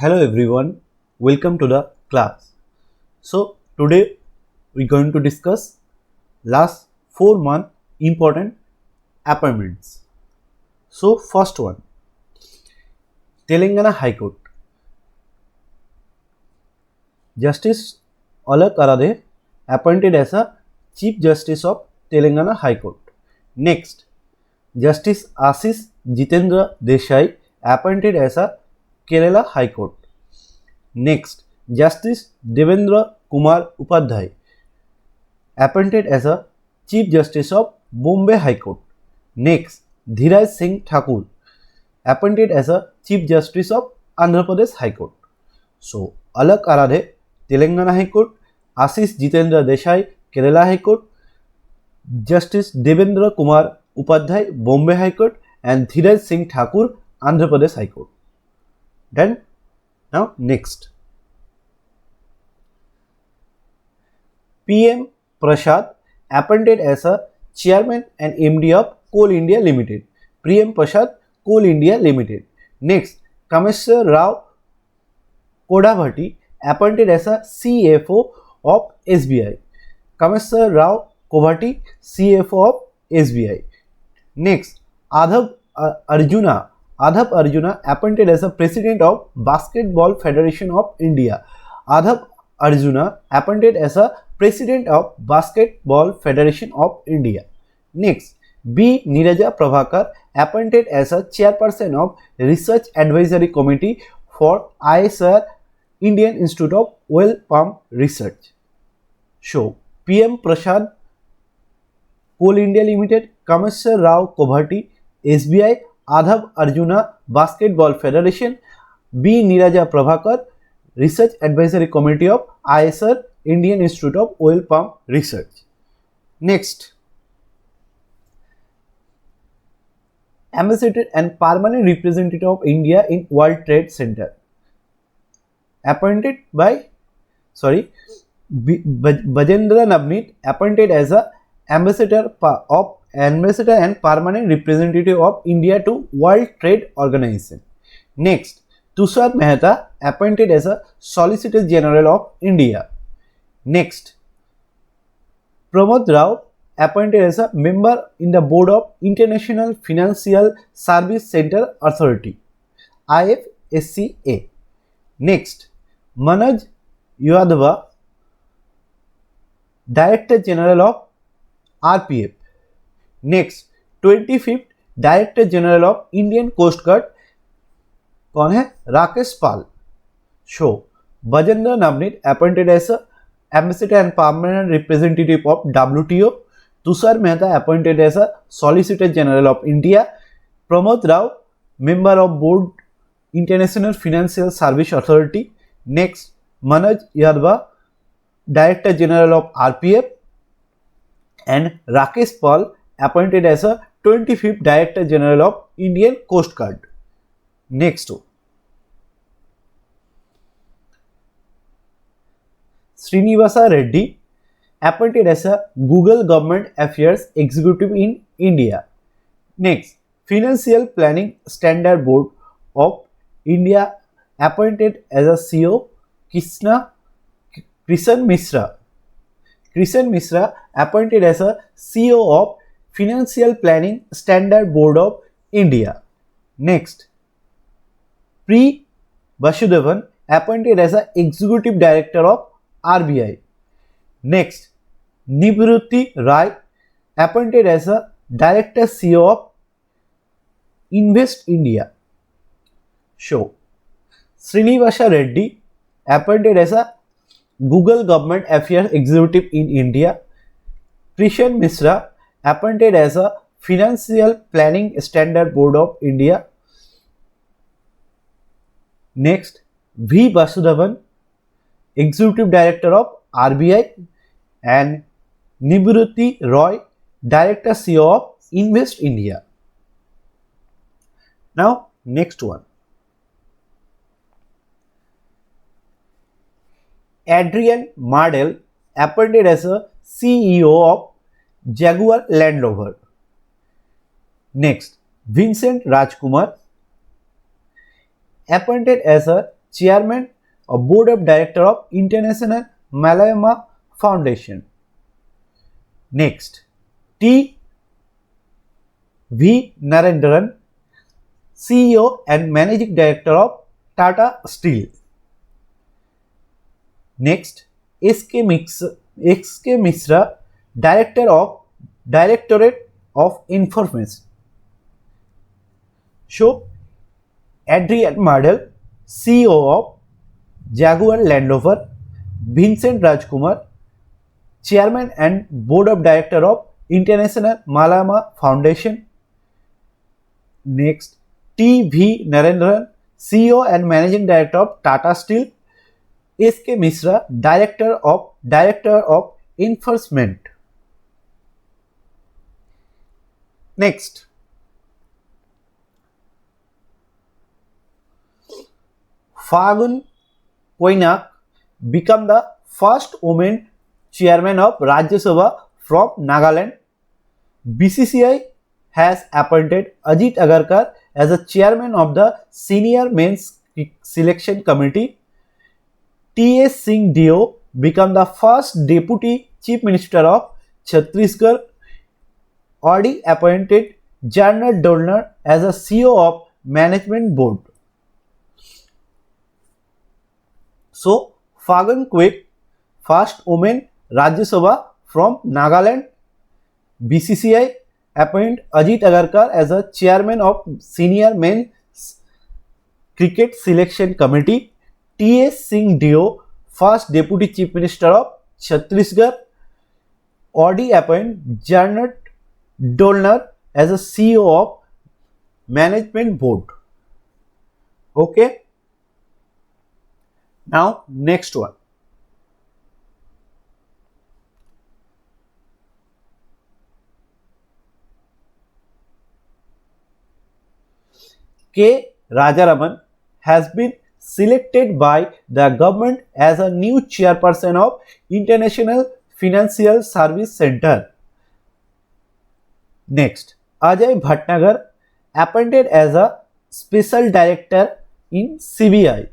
Hello everyone, welcome to the class. So today we're going to discuss last 4 month important appointments. So first one, Telangana High Court. Justice Alak Aradhe appointed as a Chief Justice of Telangana High Court. Next, Justice Ashish Jitendra Desai appointed as a Kerala High Court. Next, Justice Devendra Kumar Upadhyay appointed as a Chief Justice of Bombay High Court. Next, Dhiraj Singh Thakur appointed as a Chief Justice of Andhra Pradesh High Court. So, Alak Aradhe, Telangana High Court, Ashish Jitendra Desai, Kerala High Court, Justice Devendra Kumar Upadhyay, Bombay High Court, and Dhiraj Singh Thakur, Andhra Pradesh High Court. Done? Now, next. PM Prasad appointed as a Chairman and MD of Coal India Limited. PM Prasad, Coal India Limited. Next, Commissioner Rao Kodavati appointed as a CFO of SBI. Commissioner Rao Kodavati, CFO of SBI. Next, Adhab Arjuna appointed as a President of Basketball Federation of India. Adhab Arjuna appointed as a President of Basketball Federation of India. Next, B. Neeraja Prabhakar appointed as a Chairperson of Research Advisory Committee for ISR Indian Institute of Oil Palm Research. So, PM Prasad, Coal India Limited, Commissioner Rao Kodavati, SBI, Adhab Arjuna, Basketball Federation, B. Neeraja Prabhakar, Research Advisory Committee of ISR Indian Institute of Oil Palm Research. Next, Ambassador and Permanent Representative of India in World Trade Center appointed by Bajendra Navneet appointed as a Ambassador and Permanent Representative of India to World Trade Organization. Next, Tushar Mehta appointed as a Solicitor General of India. Next, Pramod Rao appointed as a member in the board of International Financial Service Center Authority, IFSCA. Next, Manoj Yadava, Director General of RPF. Next, 25th Director General of Indian Coast Guard कौन है? राकेश पाल. So, Bajendra Navneet appointed as a Ambassador and Permanent Representative of WTO. Tushar Mehta appointed as a Solicitor General of India. Pramod Rao, Member of Board International Financial Service Authority. Next, Manoj Yadava, Director General of RPF. And Rakesh Paul appointed as a 25th Director General of Indian Coast Guard. Next, Srinivasa Reddy appointed as a Google Government Affairs Executive in India. Next, Financial Planning Standard Board of India appointed as a CEO Krishan Mishra. Krishan Mishra appointed as a CEO of Financial Planning Standard Board of India. Next, P. Vasudevan appointed as a Executive Director of RBI. Next, Nivruti Rai appointed as a Director CEO of Invest India. So, Srinivasa Reddy appointed as a Google Government Affairs Executive in India. Krishan Mishra appointed as a Financial Planning Standard Board of India. Next, V. Vasudevan, Executive Director of RBI, and Nivruti Roy, Director CEO of Invest India. Now, next one. Adrian Mardell appointed as a CEO of Jaguar Land Rover. Next, Vincent Rajkumar appointed as a Chairman of Board of Director of International Malama Foundation. Next, T. V. Narendran, CEO and Managing Director of Tata Steel. Next, S.K. Mishra, Directorate of Information. So, Adrian Mardell, CEO of Jaguar Land Rover. Vincent Rajkumar, Chairman and Board of Director of International Malama Foundation. Next, T. V. Narendran, CEO and Managing Director of Tata Steel. S.K. Mishra, Director of Enforcement. Next, Phagun Koinak become the first woman chairman of Rajya Sabha from Nagaland. BCCI has appointed Ajit Agarkar as the chairman of the Senior Men's Selection Committee. T.S. Singh Dio become the first Deputy Chief Minister of Chhattisgarh. Audi appointed Janet Dolner as a CEO of Management Board. So, Phagun Koik, first woman Rajya Sabha from Nagaland. BCCI appoint Ajit Agarkar as a chairman of Senior Men's Cricket Selection Committee. T.S. Singh Dio, first Deputy Chief Minister of Chhattisgarh. Audi appoint Janet Dolner as a CEO of Management Board. Okay. Now, next one. K. Rajaraman has been selected by the government as a new chairperson of International Financial Service Center. Next, Ajay Bhatnagar appointed as a special director in CBI.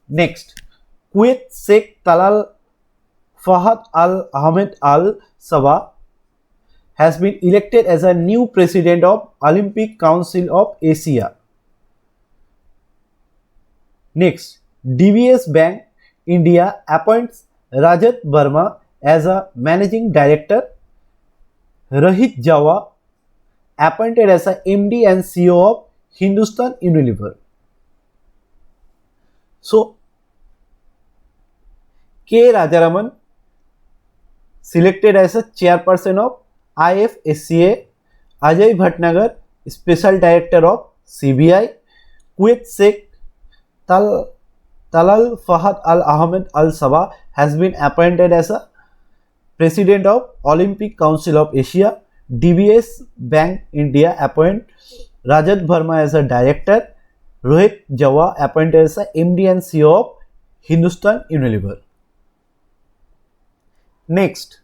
Next, Kuwait Sheikh Talal Fahad Al Ahmed Al Sabah has been elected as a new president of Olympic Council of Asia. Next, DBS Bank India appoints Rajat Verma as a managing director. Rohit Jawa appointed as a MD and CEO of Hindustan Unilever. So, K. Rajaraman selected as a chairperson of IFSCA. Ajay Bhatnagar, special director of CBI. Kuwait Sheikh Talal Fahad Al Ahmed Al Sabah has been appointed as a president of Olympic Council of Asia. DBS Bank India appoint Rajat Verma as a director. Rohit Jawa appointed as a MD and CEO of Hindustan Unilever. Next,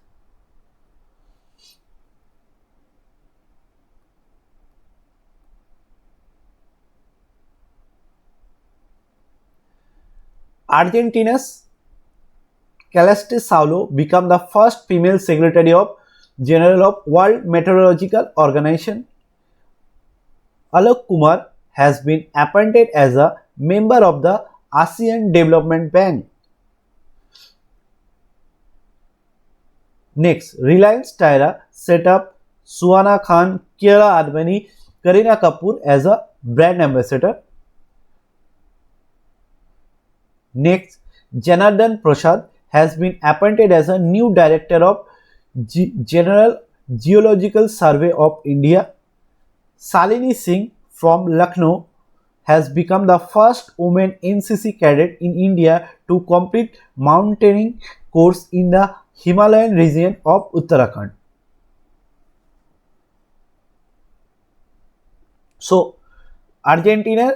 Argentina's Celeste Saulo became the first female Secretary of General of World Meteorological Organization. Alok Kumar has been appointed as a member of the ASEAN Development Bank. Next, Reliance Tyra set up Suhana Khan, Kiara Advani, Kareena Kapoor as a brand ambassador. Next, Janardhan Prasad has been appointed as a new director of General Geological Survey of India. Salini Singh from Lucknow has become the first woman NCC cadet in India to complete mountaineering course in the Himalayan region of Uttarakhand. So, Argentina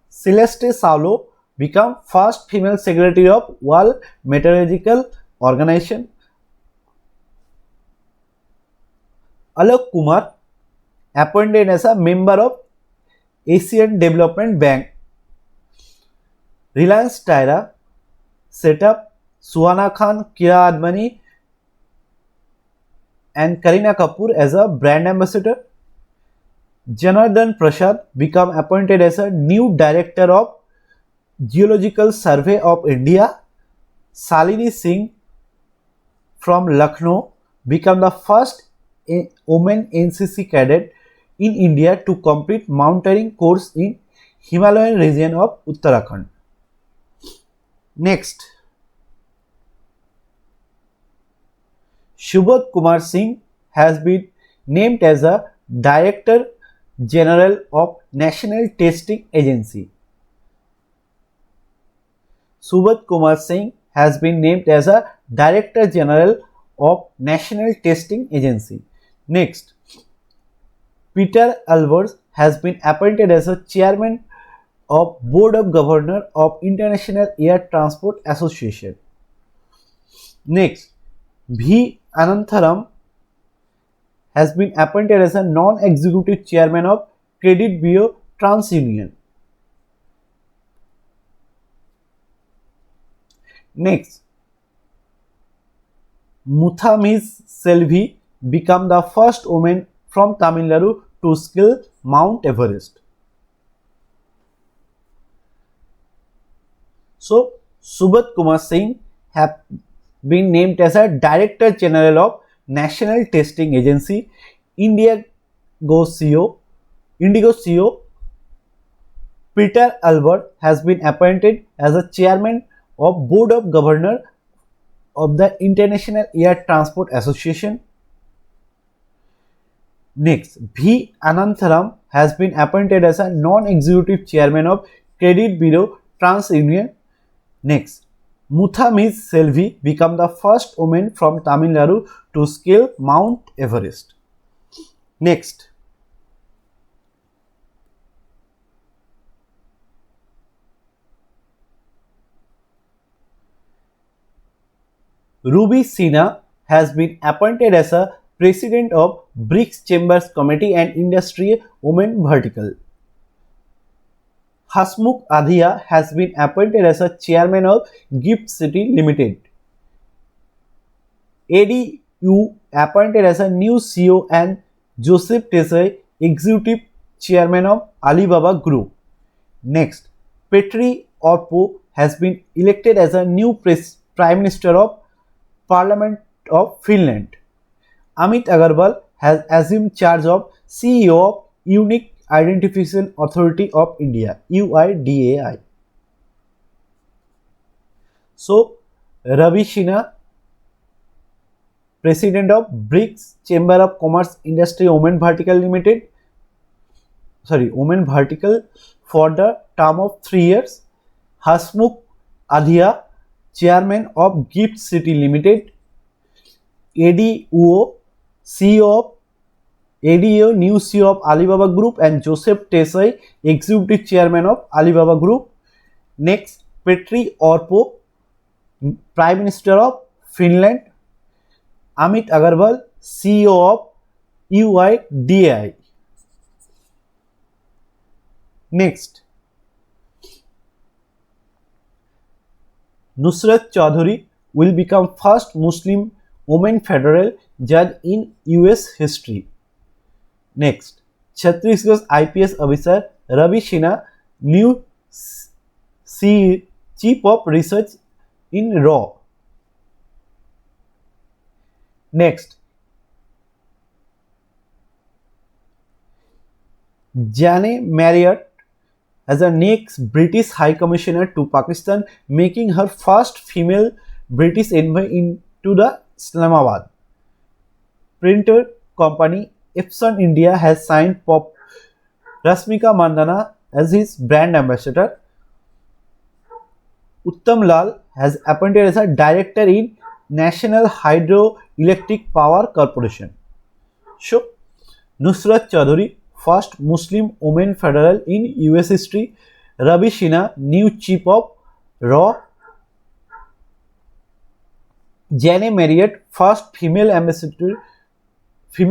Celeste Saulo became first female secretary of World Meteorological Organization. Alok Kumar appointed as a member of Asian Development Bank. Reliance Tyra set up Suhana Khan, Kira Advani, and Kareena Kapoor as a brand ambassador. Janardhan Prasad became appointed as a new director of Geological Survey of India. Salini Singh from Lucknow became the first woman NCC cadet in India to complete mountaineering course in Himalayan region of Uttarakhand. Next, Subodh Kumar Singh has been named as a Director General of National Testing Agency. Subodh Kumar Singh has been named as a Director General of National Testing Agency. Next, Peter Alvarez has been appointed as a Chairman of Board of Governors of International Air Transport Association. Next, V. Anantharam has been appointed as a non-executive chairman of Credit Bureau TransUnion. Next, Muthamiz Selvi became the first woman from Tamil Nadu to scale Mount Everest. So, Subodh Kumar Singh have been named as a Director General of National Testing Agency, Indigo CEO. Peter Albert has been appointed as a Chairman of Board of Governors of the International Air Transport Association. Next, V. Anantharam has been appointed as a non-executive chairman of Credit Bureau TransUnion. Next, Muthamiz Selvi became the first woman from Tamil Nadu to scale Mount Everest. Next, Ruby Sinha has been appointed as a President of BRICS Chambers Committee and Industry Women Vertical. Hasmukh Adhia has been appointed as a Chairman of GIFT City Limited. ADU appointed as a new CEO and Joseph Desai Executive Chairman of Alibaba Group. Next, Petri Orpo has been elected as a new Prime Minister of Parliament of Finland. Amit Agarwal has assumed charge of CEO of Unique Identification Authority of India, UIDAI. So, Ravi Sinha, President of BRICS Chamber of Commerce Industry Women Vertical for the term of 3 years. Hasmukh Adhia, Chairman of GIFT City Limited. ADO, new CEO of Alibaba Group, and Joseph Desai, Executive Chairman of Alibaba Group. Next, Petri Orpo, Prime Minister of Finland. Amit Agarwal, CEO of UIDAI. Next, Nusrat Chaudhary will become first Muslim woman federal judge in US history. Next, Chhattisgarh IPS officer Ravi Sinha, new Chief of Research in RAW. Next, Jane Marriott as a next British High Commissioner to Pakistan, making her first female British envoy into the Islamabad. Printer company Epson India has signed Pop Rasmika Mandana as his brand ambassador. Uttam Lal has appointed as a director in National Hydroelectric Power Corporation. So, Nusrat Chaudhary, first Muslim woman federal in US history. Ravi Sinha, new chief of RAW. Jane Marriott, first female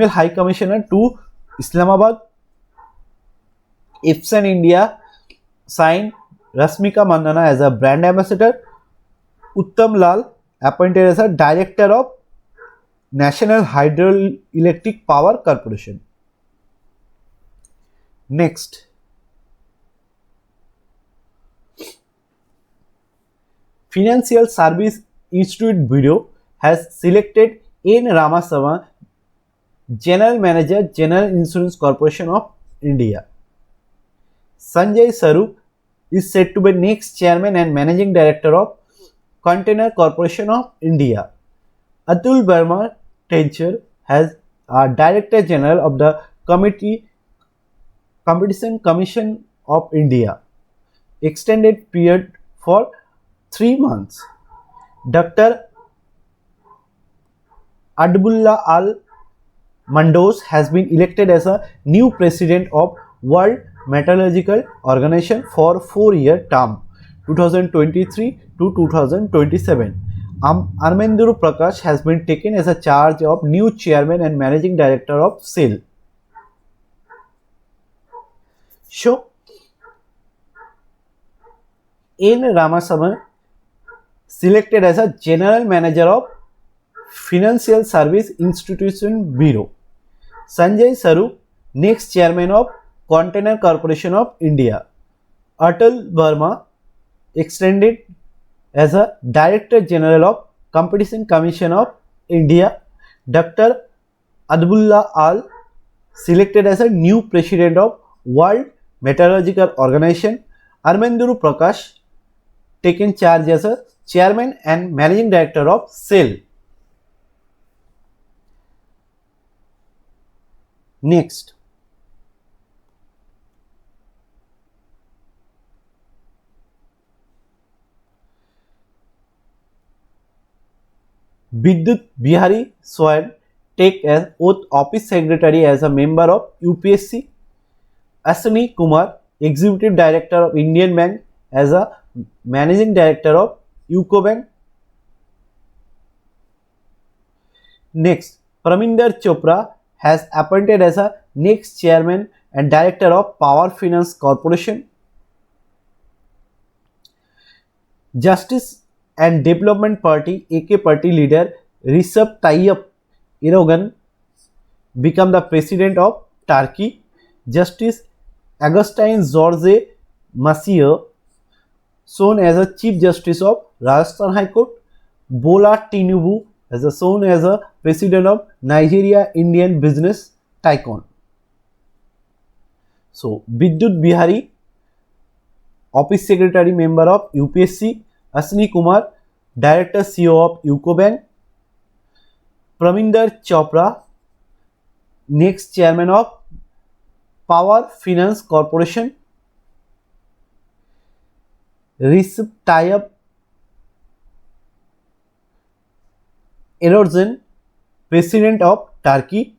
High Commissioner to Islamabad. Epson India signed Rasmika Mandana as a brand ambassador. Uttam Lal appointed as a director of National Hydroelectric Power Corporation. Next, Financial Service Institute Bureau has selected N. Ramaswamy, General Manager, General Insurance Corporation of India. Sanjay Sarup is said to be next Chairman and Managing Director of Container Corporation of India. Atul Verma Tencher has Director General of the Competition Commission of India. Extended period for 3 months. Dr. Abdullah Al Mandos has been elected as a new president of World Meteorological Organization for 4-year term 2023 to 2027. Armenduru Prakash has been taken as a charge of new chairman and managing director of SAIL. So, N. Ramaswamy selected as a general manager of Financial Service Institution Bureau. Sanjay Sarup, next chairman of Container Corporation of India. Atul Verma, extended as a Director General of Competition Commission of India. Dr. Abdullah Al, selected as a new president of World Meteorological Organization. Armenduru Prakash, taken charge as a chairman and managing director of SAIL. Next, Vidyut Bihari Swain take as oath office secretary as a member of UPSC. Ashwini Kumar, executive director of Indian Bank, as a managing director of UCO Bank. Next, Parminder Chopra has appointed as a next chairman and director of Power Finance Corporation. Justice and Development Party AK Party leader Recep Tayyip Erdogan become the president of Turkey. Justice Agustin George Masih, shown as a Chief Justice of Rajasthan High Court. Bola Tinubu as shown as a president of Nigeria Indian business tycoon. So, Vidyut Bihari, office secretary member of UPSC. Ashwini Kumar, director CEO of UCO Bank. Parminder Chopra, next chairman of Power Finance Corporation. Recep Tayyip Erdogan, president of Turkey.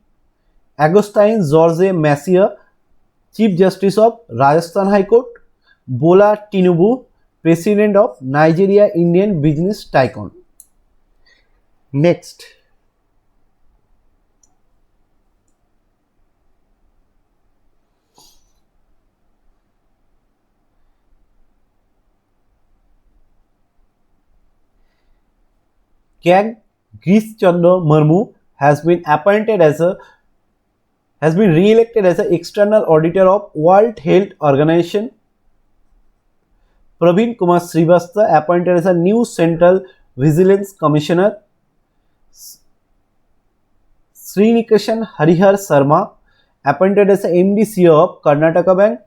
Agustin George Masih, chief justice of Rajasthan High Court. Bola Tinubu, president of Nigeria Indian business tycoon. Next, Kang Grish Chandra Murmu has been re-elected as an external auditor of World Health Organization. Praveen Kumar Srivastava appointed as a new Central Vigilance Commissioner. Srinikashan Harihar Sharma appointed as a MD CEO of Karnataka Bank.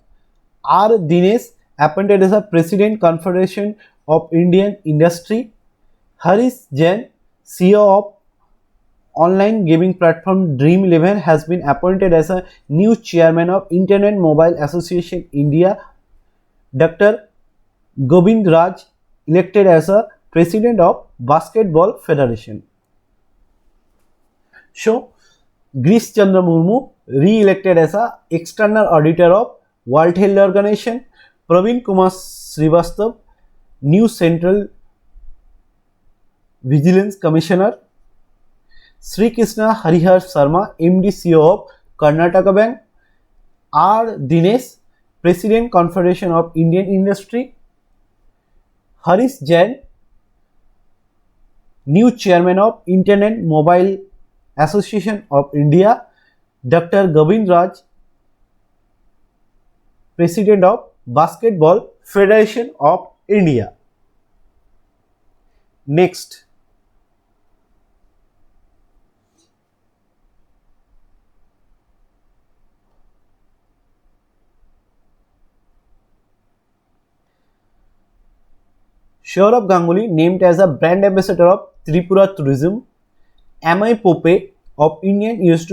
R. Dinesh appointed as a President Confederation of Indian Industry. Harish Jain, CEO of online gaming platform Dream11, has been appointed as a new chairman of Internet Mobile Association India. Dr. Govind Raj elected as a president of Basketball Federation. So, Grish Chandra Murmu re-elected as a external auditor of World Health Organization. Praveen Kumar Srivastava, new Central Vigilance Commissioner. Sri Krishna Harihar Sharma, MD CEO of Karnataka Bank. R. Dinesh, President Confederation of Indian Industry. Harish Jain, new chairman of Internet Mobile Association of India. Dr. Govind Raj, president of Basketball Federation of India. Next, Saurabh Ganguly named as a brand ambassador of Tripura Tourism. M.I. Pope of United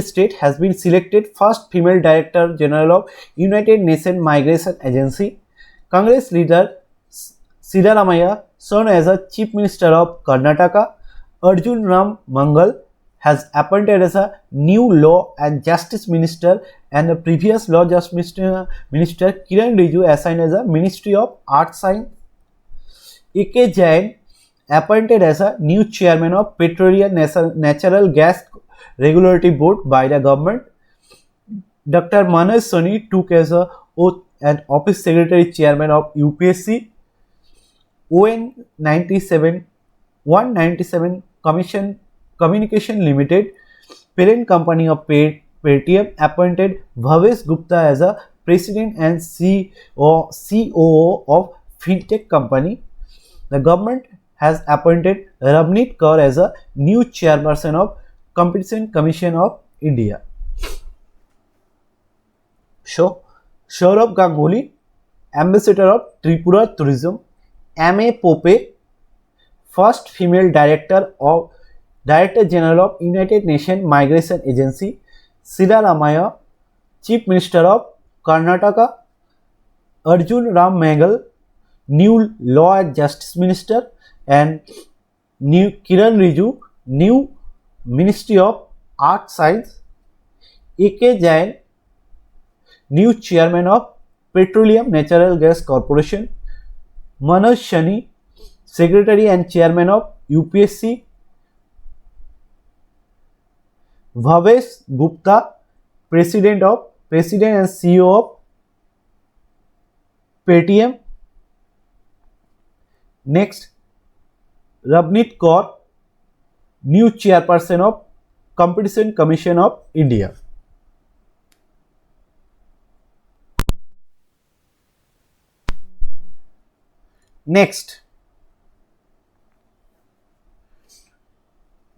States has been selected first female Director General of United Nations Migration Agency. Congress leader Siddaramaiah, served as a Chief Minister of Karnataka. Arjun Ram Mangal has appointed as a new Law and Justice Minister, and the previous Law Justice Minister Kiran Rijiju assigned as a Ministry of Arts Science. A.K. Jain appointed as a new chairman of Petroleum Natural Gas Regulatory Board by the government. Dr. Manoj Soni took as a oath and office secretary chairman of UPSC. ON 197 Communication Limited, parent company of Paytm, appointed Bhavesh Gupta as a president and COO of fintech company. The government has appointed Ravneet Kaur as a new chairperson of Competition Commission of India. So, Saurabh Ganguly, ambassador of Tripura Tourism. M.A. Pope, first female Director General of United Nations Migration Agency. Siddaramaiah, Chief Minister of Karnataka. Arjun Ram Mangal, new Law and Justice Minister, and new Kiran Rijiju, new Ministry of Arts Science. A.K. Jain, new Chairman of Petroleum Natural Gas Corporation. Manoj Soni, Secretary and Chairman of UPSC. Bhavesh Gupta, President and CEO of Paytm. Next, Ravneet Kaur, new Chairperson of Competition Commission of India. Next,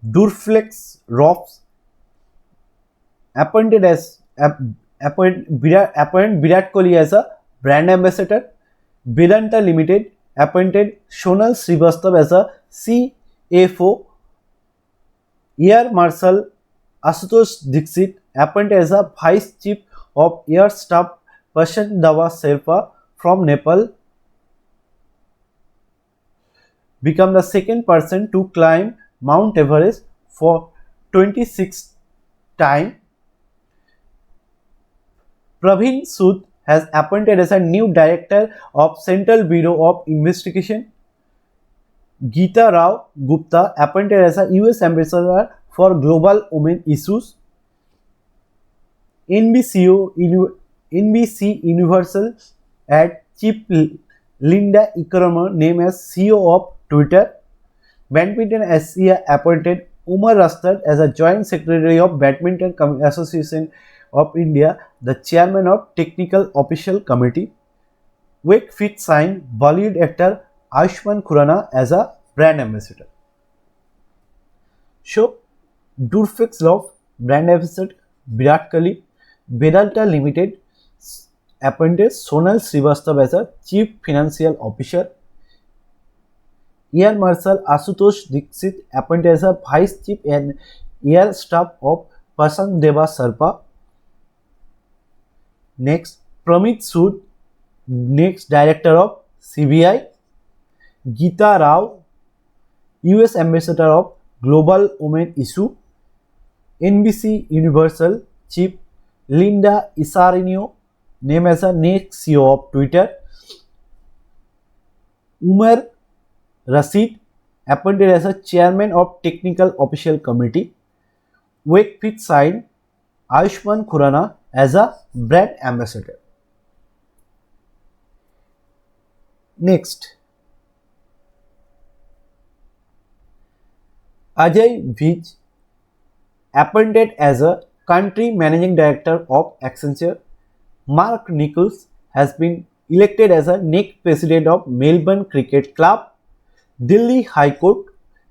Durflex Robs appointed Virat Kohli as a brand ambassador. Vedanta Limited appointed Sonal Srivastava as a CFO. Air Marshal Ashutosh Dixit appointed as a Vice Chief of Air Staff. Prashant Dawa Sherpa from Nepal become the second person to climb Mount Everest for 26th time. Praveen Sood has appointed as a new Director of Central Bureau of Investigation. Geeta Rao Gupta appointed as a US Ambassador for Global Women Issues. NBC Universal at Chief Linda Ickerman named as CEO of Twitter. Badminton Asia appointed Umar Rastad as a Joint Secretary of Badminton Association of India, the Chairman of Technical Official Committee. Wakefit signed Bollywood actor Ayushmann Khurrana as a brand ambassador. So, Durflex Love brand ambassador Virat Kohli. Vedanta Limited appointed Sonal Srivastava as a Chief Financial Officer. Air Marshal Ashutosh Dixit appointed as a Vice Chief and Air Staff of Prashant Dawa Sherpa. Next, Pramit Sood, next Director of CBI. Geeta Rao, US Ambassador of Global Women Issue. NBC Universal Chief Linda Ickerman named as a next CEO of Twitter. Umar Rashid appointed as a Chairman of Technical Official Committee. Wakefit signed Ayushmann Khurrana as a brand ambassador. Next, Ajay Vij appointed as a country managing director of Accenture. Mark Nichols has been elected as a next president of Melbourne Cricket Club. Delhi High Court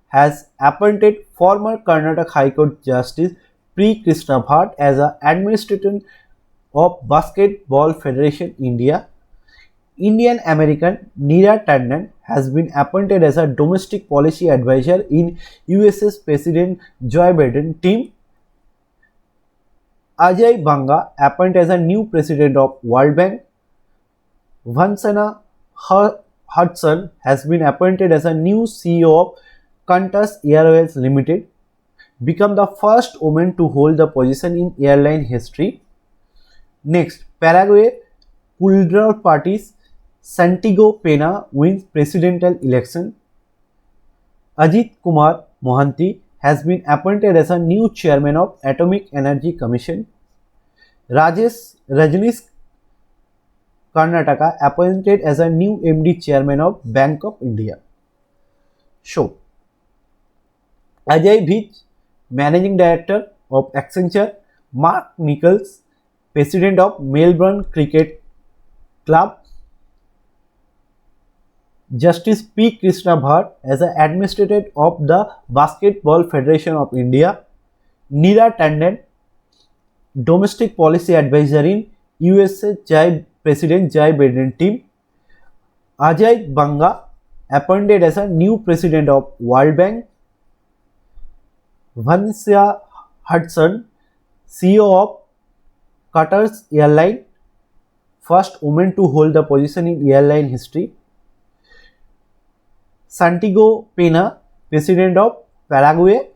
has appointed former Karnataka High Court Justice P. Krishna Bhatt as an administrator of Basketball Federation India. Indian American Neera Tanden has been appointed as a domestic policy advisor in US's President Joe Biden team. Ajay Banga appointed as a new president of World Bank. Vansana Hudson has been appointed as a new CEO of Qantas Airways Limited, become the first woman to hold the position in airline history. Next, Paraguay Cultural Party's Santiago Pena wins presidential election. Ajit Kumar Mohanty has been appointed as a new chairman of Atomic Energy Commission. Rajneesh Karnataka appointed as a new MD chairman of Bank of India. So, Ajay Vij, managing director of Accenture. Mark Nichols, president of Melbourne Cricket Club. Justice P. Krishna Bhatt as an administrator of the Basketball Federation of India. Neera Tanden, domestic policy advisor in USA President Joe Biden team. Ajay Banga appointed as a new president of World Bank. Vanessa Hudson, CEO of Qatar's airline, first woman to hold the position in airline history. Santiago Pena, president of Paraguay.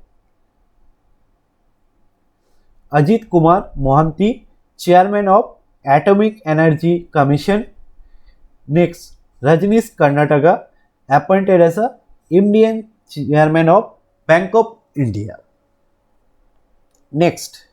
Ajit Kumar Mohanty, chairman of Atomic Energy Commission. Next, Rajneesh Karnataka, appointed as a MD chairman of Bank of India. Next,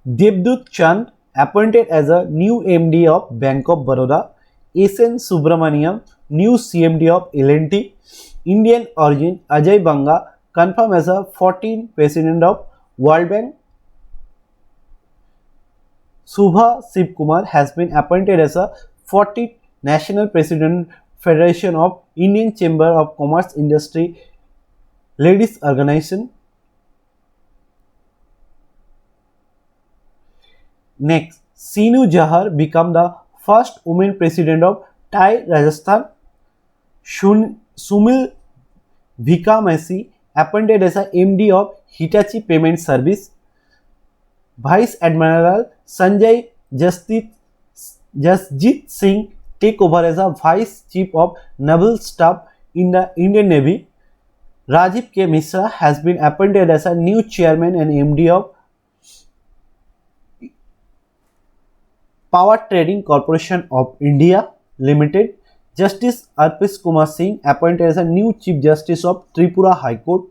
Devdutt Chand appointed as a new MD of Bank of Baroda. S.N. Subramaniam, new CMD of L&T. Indian origin Ajay Banga confirmed as a 14th president of World Bank. Subha Shivkumar has been appointed as a 40th National President Federation of Indian Chamber of Commerce Industry Ladies Organization. Next, Sinu Jahar became the first woman president of TiE Rajasthan. Sumil Vikamasi appointed as a MD of Hitachi Payment Service. Vice Admiral Sanjay Jasjit Singh take over as a Vice Chief of Naval Staff in the Indian Navy. Rajiv K. Mishra has been appointed as a new chairman and MD of Power Trading Corporation of India Limited. Justice Arpit Kumar Singh appointed as a new Chief Justice of Tripura High Court.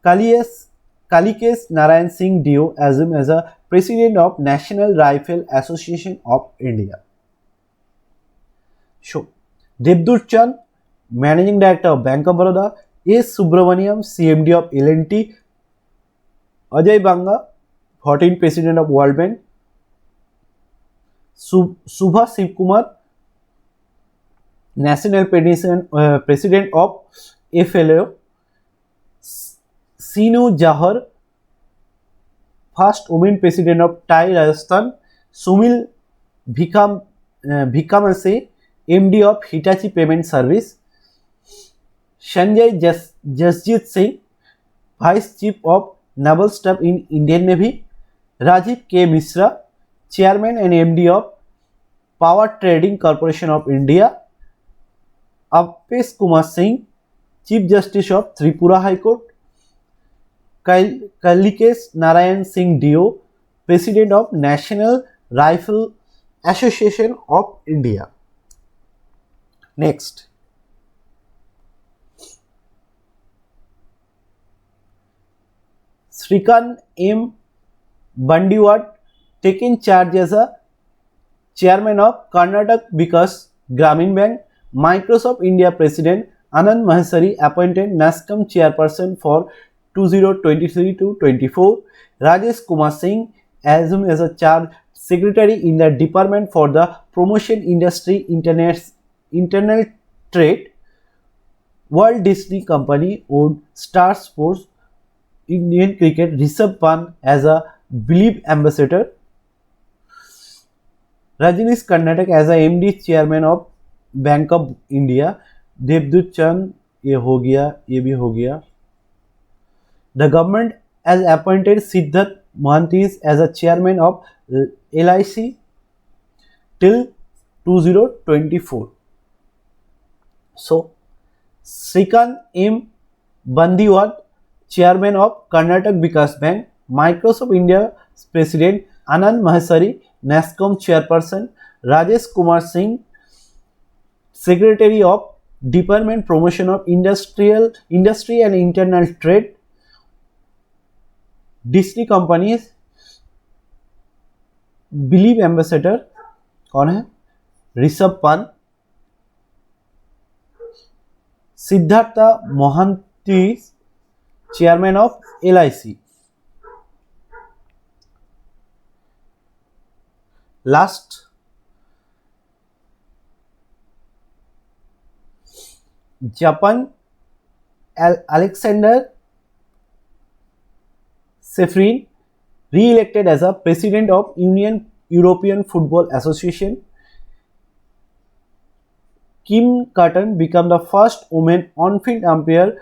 Kalikesh Narayan Singh Dio assumed as a President of National Rifle Association of India. So, Devdutt Chand, Managing Director of Bank of Baroda. S. Subramaniam, CMD of L&T. Ajay Banga, 14th President of World Bank. Subha Shivkumar, National President of FLO. Sinu Jahar, first woman president of TiE Rajasthan. Sumil Vikamase, MD of Hitachi Payment Service. Sanjay Jasjit Singh, Vice Chief of Naval Staff in Indian Navy. Rajiv K. Mishra, Chairman and MD of Power Trading Corporation of India. Alpesh Kumar Singh, Chief Justice of Tripura High Court. Kalikesh Narayan Singh Dio, President of National Rifle Association of India. Next, Srikant M. Bandiwat taken charge as a chairman of Karnataka Vikas Gramin Bank. Microsoft India President Anand Maheshwari appointed NASCOM chairperson for 2023 to 24. Rajesh Kumar Singh assumed as a charge secretary in the Department for the Promotion Industry Internal Trade. Walt Disney Company owned Star Sports Indian Cricket Rishabh Pant as a Believe ambassador. Rajnish Karnataka as a MD chairman of Bank of India. Devdutt Chand ये हो गया, ये भी हो गया. The government has appointed Siddhartha Mohanty as a chairman of LIC till 2024. So Srikant M. Bandiwat, chairman of Karnataka Vikas Bank. Microsoft India president Anand Maheshwari, NASCOM chairperson. Rajesh Kumar Singh, Secretary of Department Promotion of Industry and Internal Trade. Disney Companies Believe ambassador कौन है? Rishabh Pant. Siddharth Mohanty, chairman of LIC. Last Japan Alexander Sefrin re-elected as a president of European Football Association. Kim Curtin became the first woman on-field umpire,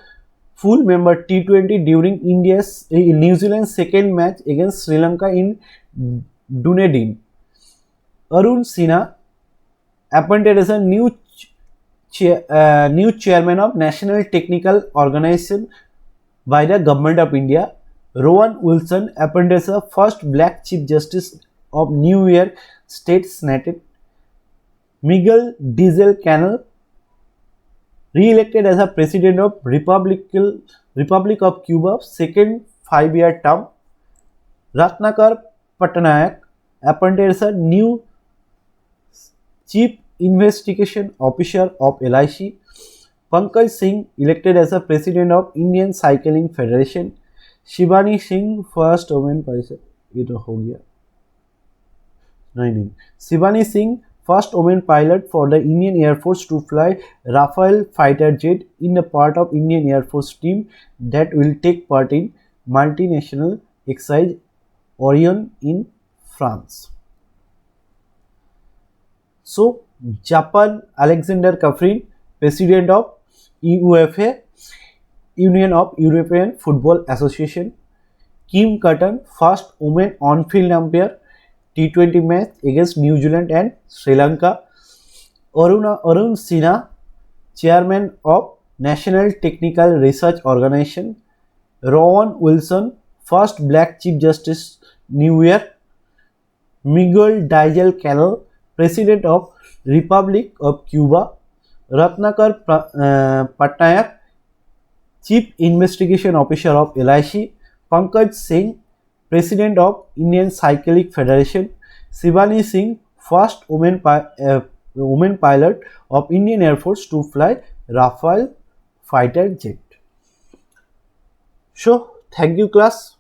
full member T20 during New Zealand's second match against Sri Lanka in Dunedin. Arun Sinha appointed as a new chairman of National Technical Organization by the Government of India. Rowan Wilson appointed as the first black Chief Justice of New York State Senate. Miguel Diesel Canel re-elected as a president of Republic of Cuba, second 5-year term. Ratnakar Patnaik appointed as a new Chief Investigation Officer of LIC. Pankaj Singh elected as a president of Indian Cycling Federation. Shivani Singh first women pilot, ये तो हो गया. नहीं. Shivani Singh first women pilot for the Indian air force to fly Rafale fighter jet in the part of Indian air force team that will take part in multinational exercise Orion in France. So Japan Alexander Kafrin, president of UEFA, Union of European Football Association. Kim Curtin, first woman on-field umpire, T20 match against New Zealand and Sri Lanka. Arun Sinha, chairman of National Technical Research Organization. Rowan Wilson, first black Chief Justice, New York. Miguel Diesel Canel, president of Republic of Cuba. Ratnakar Patnaik, Chief Investigation Officer of LIC. Pankaj Singh, President of Indian Cycling Federation. Shivani Singh, first woman pilot of Indian Air Force to fly Rafale fighter jet. So, thank you class.